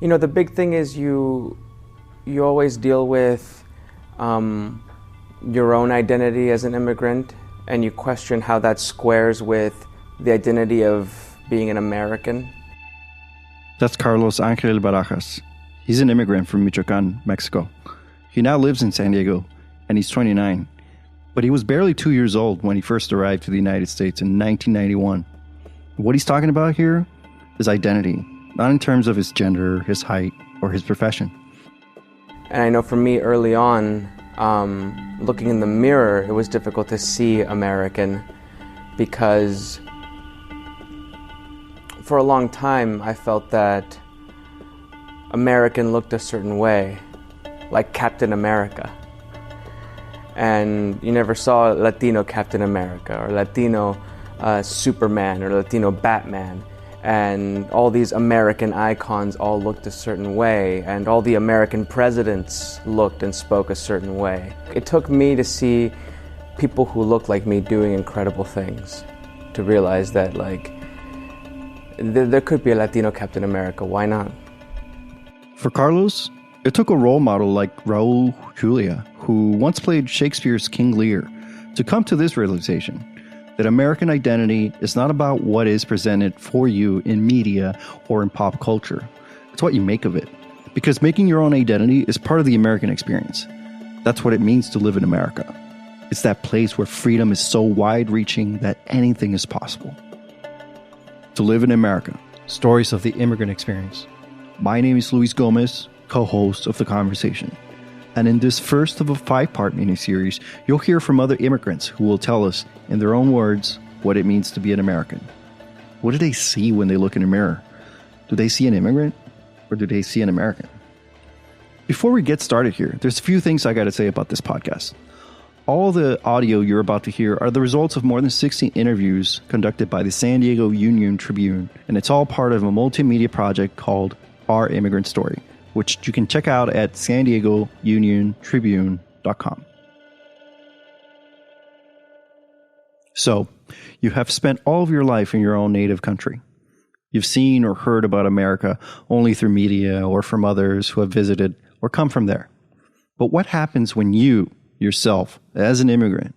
You know, the big thing is you always deal with your own identity as an immigrant, and you question how that squares with the identity of being an American. That's Carlos Angel Barajas. He's an immigrant from Michoacan, Mexico. He now lives in San Diego, and he's 29. But he was barely 2 years old when he first arrived to the United States in 1991. What he's talking about here is identity, not in terms of his gender, his height, or his profession. And I know for me early on, looking in the mirror, it was difficult to see American because for a long time I felt that American looked a certain way, like Captain America. And you never saw Latino Captain America or Latino Superman or Latino Batman. And all these American icons all looked a certain way, and all the American presidents looked and spoke a certain way. It took me to see people who looked like me doing incredible things to realize that, like, there could be a Latino Captain America. Why not? For Carlos, it took a role model like Raul Julia, who once played Shakespeare's King Lear, to come to this realization that American identity is not about what is presented for you in media or in pop culture. It's what you make of it. Because making your own identity is part of the American experience. That's what it means to live in America. It's that place where freedom is so wide-reaching that anything is possible. To live in America, stories of the immigrant experience. My name is Luis Gomez, co-host of The Conversation. And in this first of a 5-part miniseries, you'll hear from other immigrants who will tell us, in their own words, what it means to be an American. What do they see when they look in a mirror? Do they see an immigrant, or do they see an American? Before we get started here, there's a few things I got to say about this podcast. All the audio you're about to hear are the results of more than 60 interviews conducted by the San Diego Union-Tribune, and it's all part of a multimedia project called Our Immigrant Story, which you can check out at SanDiegoUnionTribune.com. So, you have spent all of your life in your own native country. You've seen or heard about America only through media or from others who have visited or come from there. But what happens when you, yourself, as an immigrant,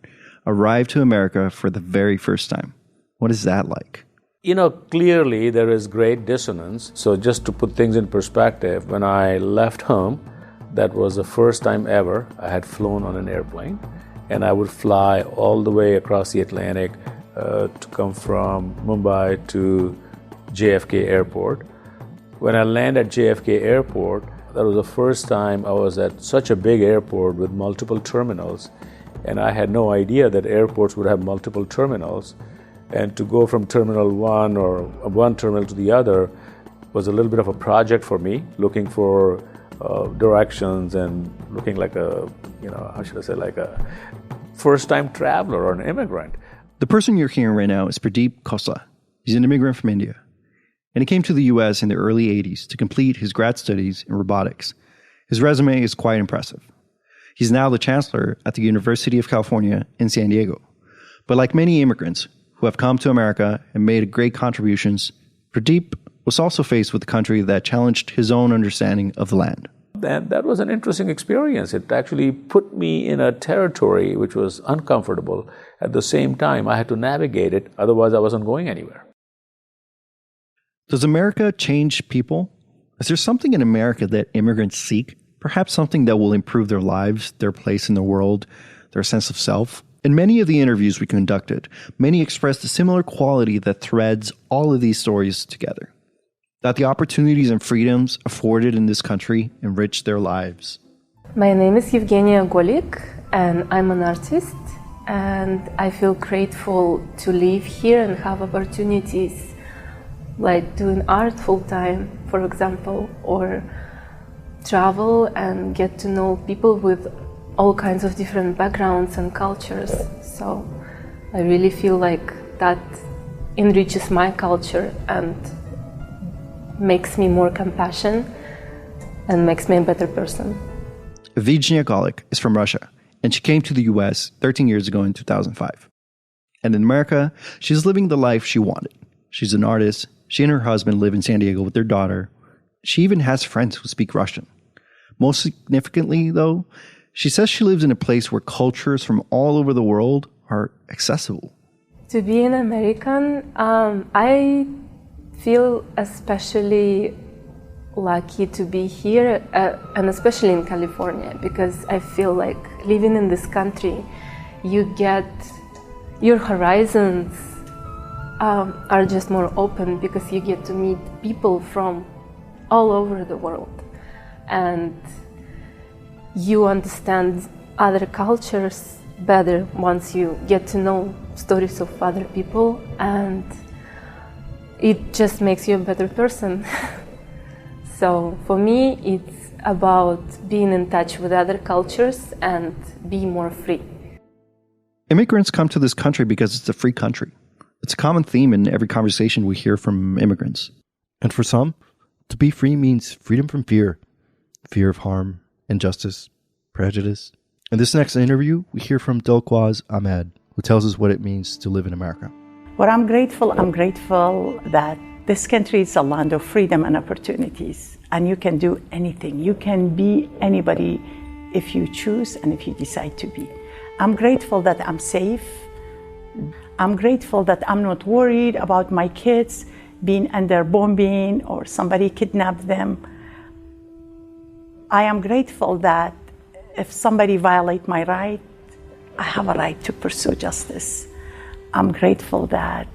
arrive to America for the very first time? What is that like? You know, clearly there is great dissonance. So just to put things in perspective, when I left home, that was the first time ever I had flown on an airplane. And I would fly all the way across the Atlantic to come from Mumbai to JFK Airport. When I landed at JFK Airport, that was the first time I was at such a big airport with multiple terminals. And I had no idea that airports would have multiple terminals. And to go from Terminal 1 or one terminal to the other was a little bit of a project for me, looking for directions and looking like a, like a first-time traveler or an immigrant. The person you're hearing right now is Pradeep Khosla. He's an immigrant from India. And he came to the U.S. in the early 80s to complete his grad studies in robotics. His resume is quite impressive. He's now the chancellor at the University of California in San Diego. But like many immigrants who have come to America and made great contributions, Pradeep was also faced with a country that challenged his own understanding of the land. And that was an interesting experience. It actually put me in a territory which was uncomfortable. At the same time, I had to navigate it, otherwise I wasn't going anywhere. Does America change people? Is there something in America that immigrants seek? Perhaps something that will improve their lives, their place in the world, their sense of self? In many of the interviews we conducted, many expressed a similar quality that threads all of these stories together. That the opportunities and freedoms afforded in this country enrich their lives. My name is Evgenia Golik, and I'm an artist. And I feel grateful to live here and have opportunities like doing art full-time, for example, or travel and get to know people with all kinds of different backgrounds and cultures. So I really feel like that enriches my culture and makes me more compassionate and makes me a better person. Evgenia Golik is from Russia, and she came to the U.S. 13 years ago in 2005. And in America, she's living the life she wanted. She's an artist. She and her husband live in San Diego with their daughter. She even has friends who speak Russian. Most significantly, though, she says she lives in a place where cultures from all over the world are accessible. To be an American, I feel especially lucky to be here, and especially in California, because I feel like living in this country, you get your horizons are just more open because you get to meet people from all over the world, and you understand other cultures better once you get to know stories of other people, and it just makes you a better person. So for me, it's about being in touch with other cultures and be more free. Immigrants come to this country because it's a free country. It's a common theme in every conversation we hear from immigrants. And for some, to be free means freedom from fear. Fear of harm, injustice, prejudice. In this next interview, we hear from Dilkwaz Ahmed, who tells us what it means to live in America. Well, I'm grateful that this country is a land of freedom and opportunities, and you can do anything. You can be anybody if you choose and if you decide to be. I'm grateful that I'm safe. I'm grateful that I'm not worried about my kids being under bombing or somebody kidnapped them. I am grateful that if somebody violates my right, I have a right to pursue justice. I'm grateful that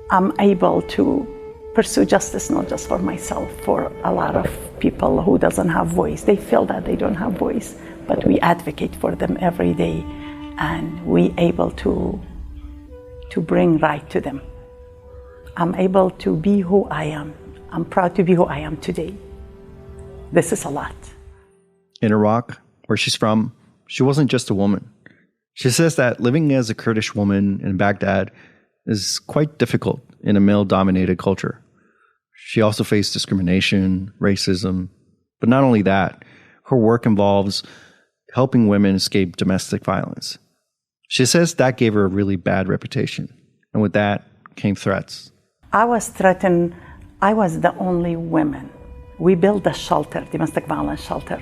I'm able to pursue justice not just for myself, for a lot of people who doesn't have voice. They feel that they don't have voice, but we advocate for them every day, and we able to bring right to them. I'm able to be who I am. I'm proud to be who I am today. This is a lot. In Iraq, where she's from, she wasn't just a woman. She says that living as a Kurdish woman in Baghdad is quite difficult in a male-dominated culture. She also faced discrimination, racism, but not only that, her work involves helping women escape domestic violence. She says that gave her a really bad reputation, and with that came threats. I was threatened. I was the only woman. We built a shelter, domestic violence shelter,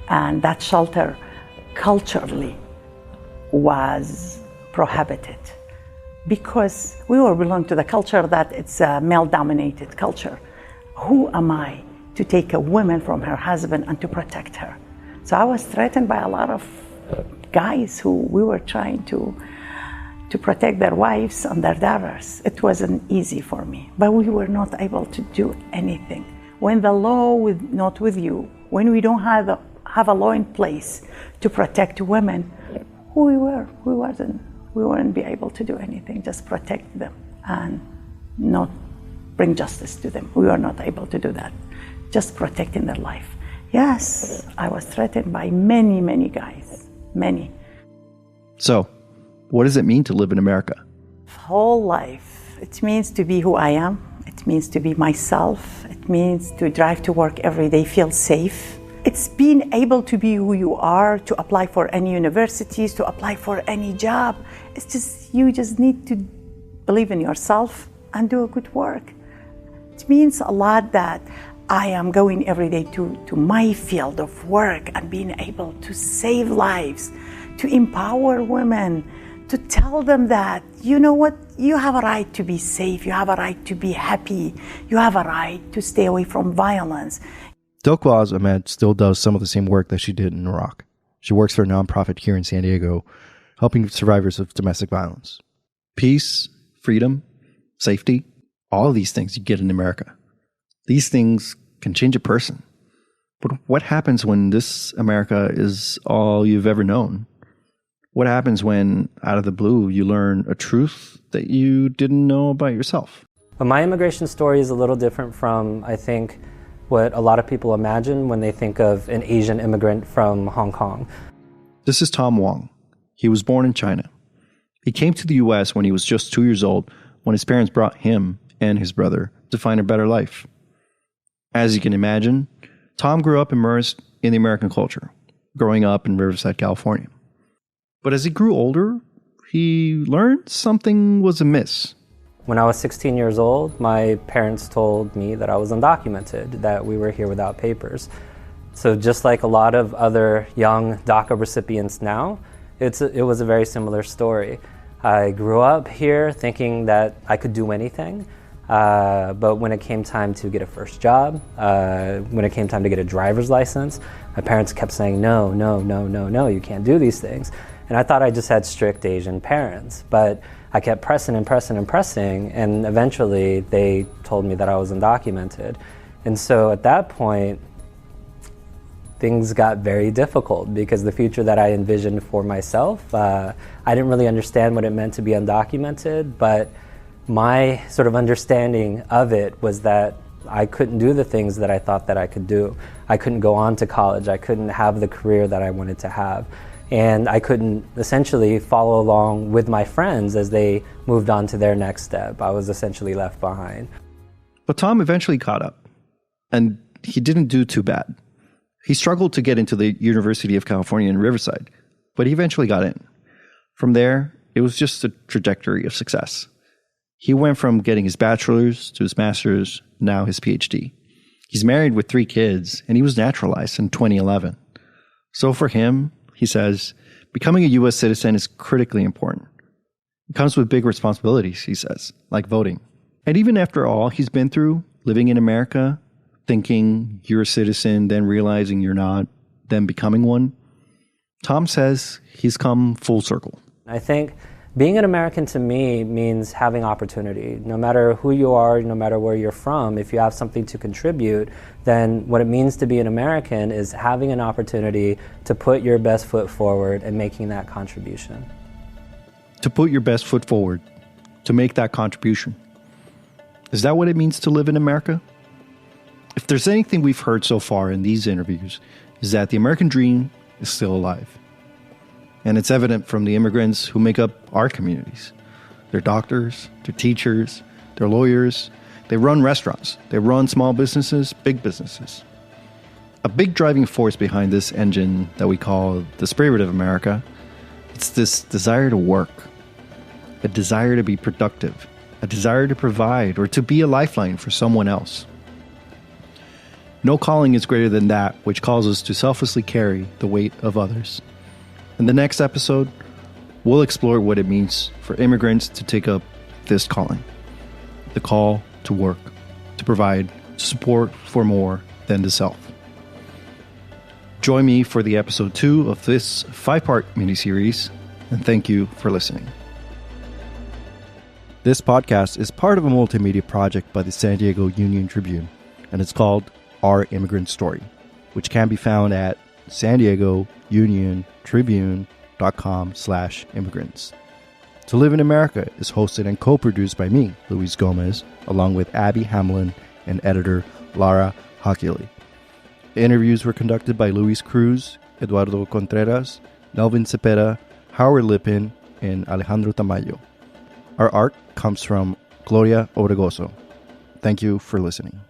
and that shelter culturally was prohibited because we all belong to the culture that it's a male-dominated culture. Who am I to take a woman from her husband and to protect her? So I was threatened by a lot of guys who we were trying to protect their wives and their daughters. It wasn't easy for me, but we were not able to do anything. When the law is not with you, when we don't have a law in place to protect women, who we wouldn't be able to do anything, just protect them and not bring justice to them. We were not able to do that, just protecting their life. Yes, I was threatened by many, many guys, many. So, what does it mean to live in America? Whole life, it means to be who I am. It means to be myself. It means to drive to work every day, feel safe. It's being able to be who you are, to apply for any universities, to apply for any job. It's just, you just need to believe in yourself and do a good work. It means a lot that I am going every day to my field of work and being able to save lives, to empower women, to tell them that, you know what, you have a right to be safe, you have a right to be happy, you have a right to stay away from violence. Dilkwaz Ahmed still does some of the same work that she did in Iraq. She works for a nonprofit here in San Diego, helping survivors of domestic violence. Peace, freedom, safety, all of these things you get in America. These things can change a person. But what happens when this America is all you've ever known? What happens when, out of the blue, you learn a truth that you didn't know about yourself? But my immigration story is a little different from, I think, what a lot of people imagine when they think of an Asian immigrant from Hong Kong. This is Tom Wong. He was born in China. He came to the U.S. when he was just 2 years old, when his parents brought him and his brother to find a better life. As you can imagine, Tom grew up immersed in the American culture, growing up in Riverside, California. But as he grew older, he learned something was amiss. When I was 16 years old, my parents told me that I was undocumented, that we were here without papers. So just like a lot of other young DACA recipients now, it was a very similar story. I grew up here thinking that I could do anything, but when it came time to get a first job, when it came time to get a driver's license, my parents kept saying, no, you can't do these things. And I thought I just had strict Asian parents, but I kept pressing, and eventually they told me that I was undocumented. And so at that point, things got very difficult because the future that I envisioned for myself, I didn't really understand what it meant to be undocumented, but my sort of understanding of it was that I couldn't do the things that I thought that I could do. I couldn't go on to college. I couldn't have the career that I wanted to have. And I couldn't essentially follow along with my friends as they moved on to their next step. I was essentially left behind. But Tom eventually caught up, and he didn't do too bad. He struggled to get into the University of California in Riverside, but he eventually got in. From there, it was just a trajectory of success. He went from getting his bachelor's to his master's, now his PhD. He's married with 3 kids, and he was naturalized in 2011. So for him, he says, becoming a U.S. citizen is critically important. It comes with big responsibilities, he says, like voting. And even after all he's been through, living in America, thinking you're a citizen, then realizing you're not, then becoming one, Tom says he's come full circle. I think being an American to me means having opportunity. No matter who you are, no matter where you're from, if you have something to contribute, then what it means to be an American is having an opportunity to put your best foot forward and making that contribution. To put your best foot forward, to make that contribution. Is that what it means to live in America? If there's anything we've heard so far in these interviews, is that the American dream is still alive. And it's evident from the immigrants who make up our communities. They're doctors, they're teachers, they're lawyers, they run restaurants, they run small businesses, big businesses. A big driving force behind this engine that we call the spirit of America, it's this desire to work, a desire to be productive, a desire to provide or to be a lifeline for someone else. No calling is greater than that which calls us to selflessly carry the weight of others. In the next episode, we'll explore what it means for immigrants to take up this calling. The call to work, to provide, to support for more than the self. Join me for the episode 2 of this 5-part miniseries, and thank you for listening. This podcast is part of a multimedia project by the San Diego Union-Tribune, and it's called Our Immigrant Story, which can be found at SanDiegoUnionTribune.com/immigrants. To Live in America is hosted and co-produced by me, Luis Gomez, along with Abby Hamlin and editor Lara Hakili. The interviews were conducted by Luis Cruz, Eduardo Contreras, Melvin Cepeda, Howard Lippin, and Alejandro Tamayo. Our art comes from Gloria Obregoso. Thank you for listening.